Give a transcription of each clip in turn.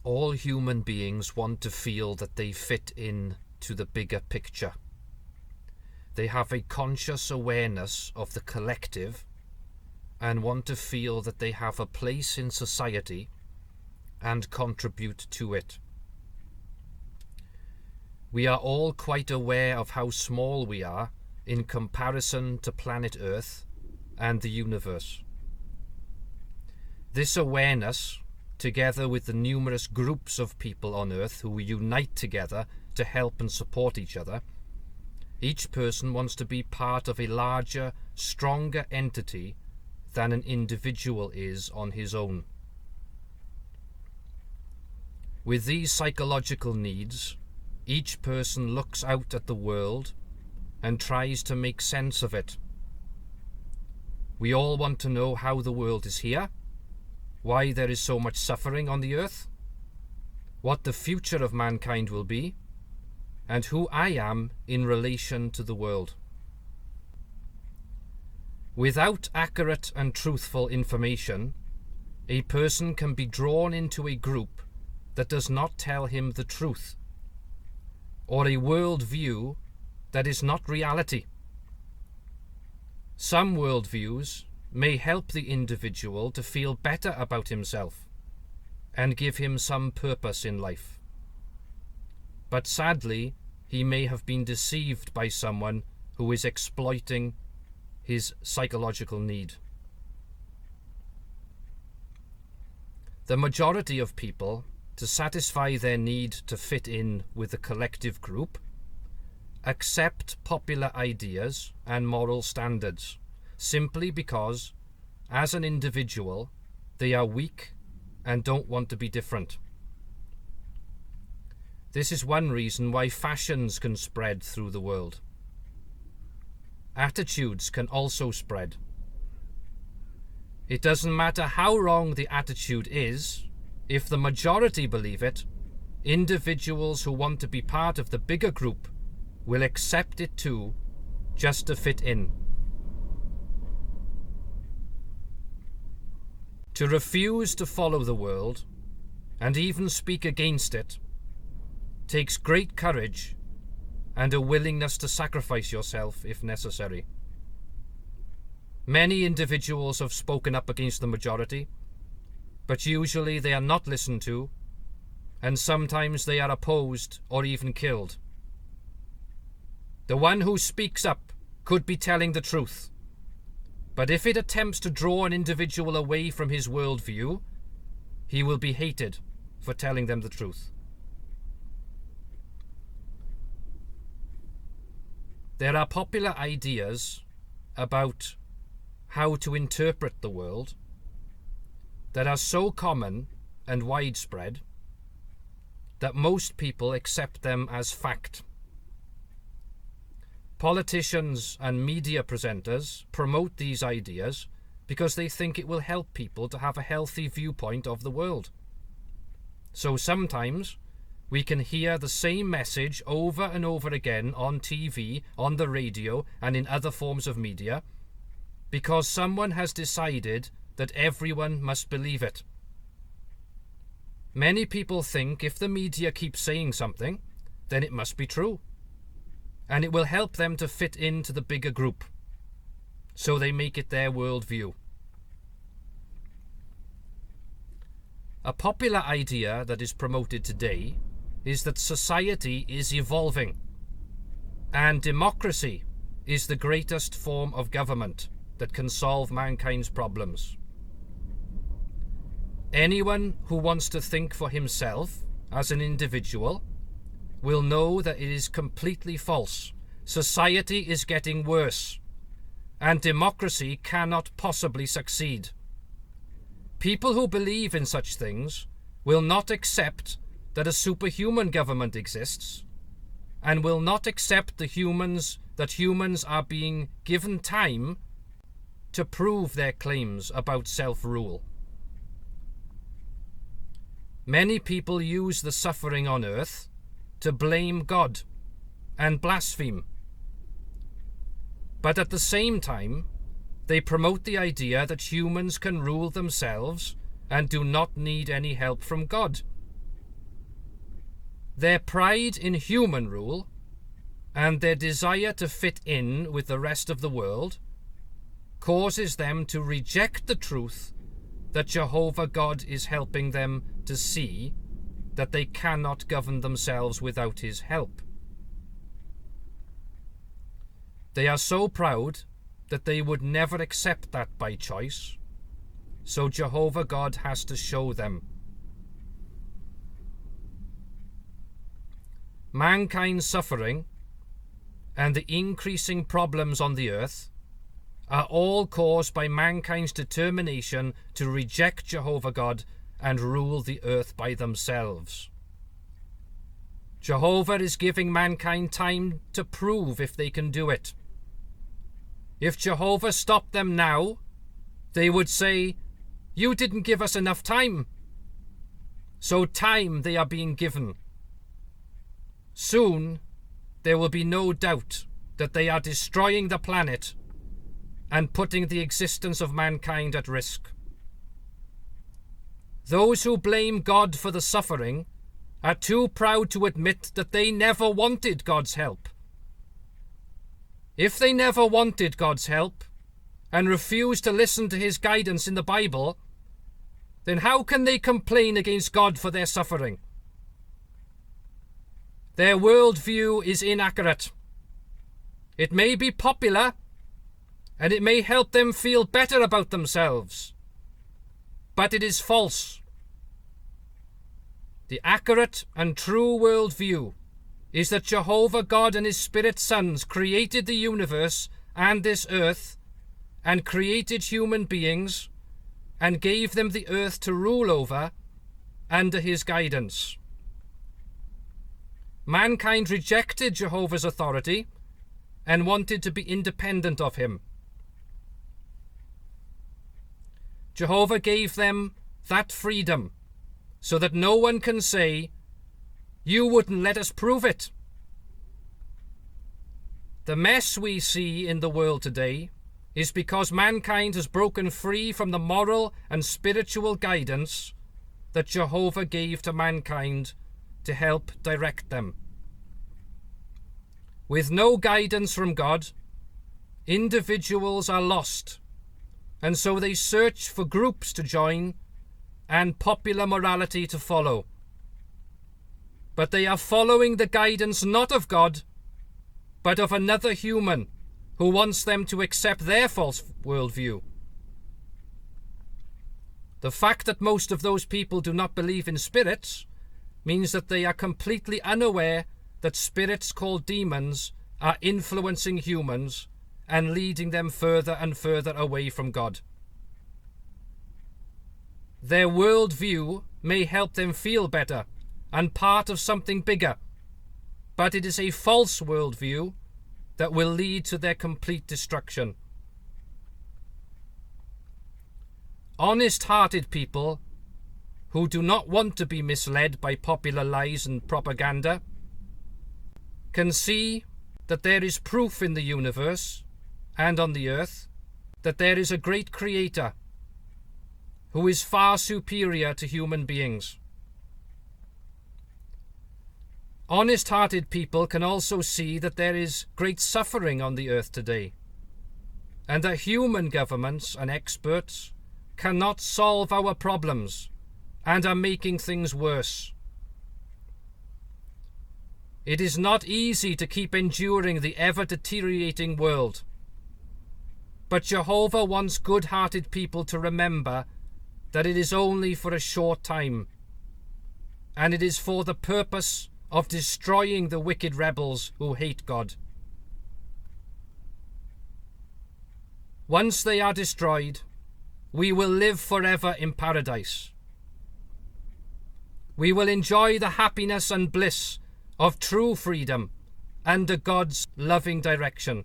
All human beings want to feel that they fit in to the bigger picture. They have a conscious awareness of the collective and want to feel that they have a place in society and contribute to it. We are all quite aware of how small we are in comparison to planet Earth and the universe. This awareness, together with the numerous groups of people on Earth who unite together to help and support each other, each person wants to be part of a larger, stronger entity than an individual is on his own. With these psychological needs, each person looks out at the world and tries to make sense of it. We all want to know how the world is here, why there is so much suffering on the earth, what the future of mankind will be, and who I am in relation to the world. Without accurate and truthful information, a person can be drawn into a group that does not tell him the truth, or a worldview that is not reality. Some worldviews may help the individual to feel better about himself and give him some purpose in life. But sadly, he may have been deceived by someone who is exploiting his psychological need. The majority of people, to satisfy their need to fit in with the collective group, accept popular ideas and moral standards simply because, as an individual, they are weak and don't want to be different. This is one reason why fashions can spread through the world. Attitudes can also spread. It doesn't matter how wrong the attitude is, if the majority believe it, individuals who want to be part of the bigger group will accept it too, just to fit in. To refuse to follow the world, and even speak against it, takes great courage and a willingness to sacrifice yourself if necessary. Many individuals have spoken up against the majority, but usually they are not listened to, and sometimes they are opposed or even killed. The one who speaks up could be telling the truth, but if it attempts to draw an individual away from his worldview, he will be hated for telling them the truth. There are popular ideas about how to interpret the world that are so common and widespread that most people accept them as fact. Politicians and media presenters promote these ideas because they think it will help people to have a healthy viewpoint of the world. So sometimes we can hear the same message over and over again on TV, on the radio, and in other forms of media, because someone has decided that everyone must believe it. Many people think if the media keeps saying something, then it must be true, and it will help them to fit into the bigger group, so they make it their worldview. A popular idea that is promoted today is that society is evolving, and democracy is the greatest form of government that can solve mankind's problems. Anyone who wants to think for himself as an individual will know that it is completely false. Society is getting worse, and democracy cannot possibly succeed. People who believe in such things will not accept that a superhuman government exists, and will not accept that humans are being given time to prove their claims about self-rule. Many people use the suffering on earth to blame God and blaspheme. But at the same time, they promote the idea that humans can rule themselves and do not need any help from God. Their pride in human rule and their desire to fit in with the rest of the world causes them to reject the truth that Jehovah God is helping them to see that they cannot govern themselves without his help. They are so proud that they would never accept that by choice, so Jehovah God has to show them. Mankind's suffering and the increasing problems on the earth are all caused by mankind's determination to reject Jehovah God and rule the earth by themselves. Jehovah is giving mankind time to prove if they can do it. If Jehovah stopped them now, they would say, "You didn't give us enough time." So time they are being given. Soon, there will be no doubt that they are destroying the planet and putting the existence of mankind at risk. Those who blame God for the suffering are too proud to admit that they never wanted God's help. If they never wanted God's help and refused to listen to his guidance in the Bible, then how can they complain against God for their suffering? Their worldview is inaccurate. It may be popular, and it may help them feel better about themselves, but it is false. The accurate and true worldview is that Jehovah God and his Spirit sons created the universe and this earth, and created human beings, and gave them the earth to rule over under his guidance. Mankind rejected Jehovah's authority and wanted to be independent of him. Jehovah gave them that freedom so that no one can say, "You wouldn't let us prove it." The mess we see in the world today is because mankind has broken free from the moral and spiritual guidance that Jehovah gave to mankind to help direct them. With no guidance from God, individuals are lost, and so they search for groups to join and popular morality to follow. But they are following the guidance not of God, but of another human who wants them to accept their false worldview. The fact that most of those people do not believe in spirits means that they are completely unaware that spirits called demons are influencing humans and leading them further and further away from God. Their worldview may help them feel better and part of something bigger, but it is a false worldview that will lead to their complete destruction. Honest-hearted people who do not want to be misled by popular lies and propaganda can see that there is proof in the universe and on the earth that there is a great creator who is far superior to human beings. Honest-hearted people can also see that there is great suffering on the earth today, and that human governments and experts cannot solve our problems and are making things worse. It is not easy to keep enduring the ever-deteriorating world, but Jehovah wants good-hearted people to remember that it is only for a short time, and it is for the purpose of destroying the wicked rebels who hate God. Once they are destroyed, we will live forever in paradise. We will enjoy the happiness and bliss of true freedom under God's loving direction.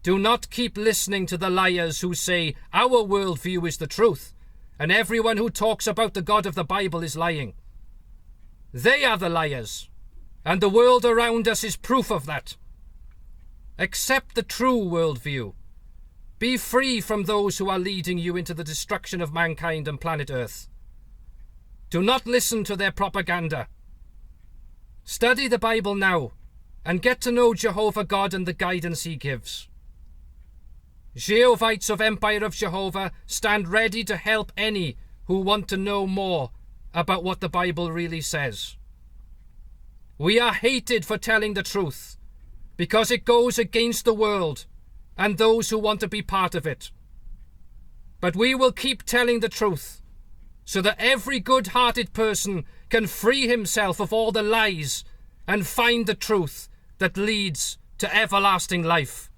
Do not keep listening to the liars who say our worldview is the truth, and everyone who talks about the God of the Bible is lying. They are the liars, and the world around us is proof of that. Accept the true worldview. Be free from those who are leading you into the destruction of mankind and planet Earth. Do not listen to their propaganda. Study the Bible now and get to know Jehovah God and the guidance he gives. Jehovites of Empire of Jehovah stand ready to help any who want to know more about what the Bible really says. We are hated for telling the truth because it goes against the world and those who want to be part of it. But we will keep telling the truth so that every good-hearted person can free himself of all the lies and find the truth that leads to everlasting life.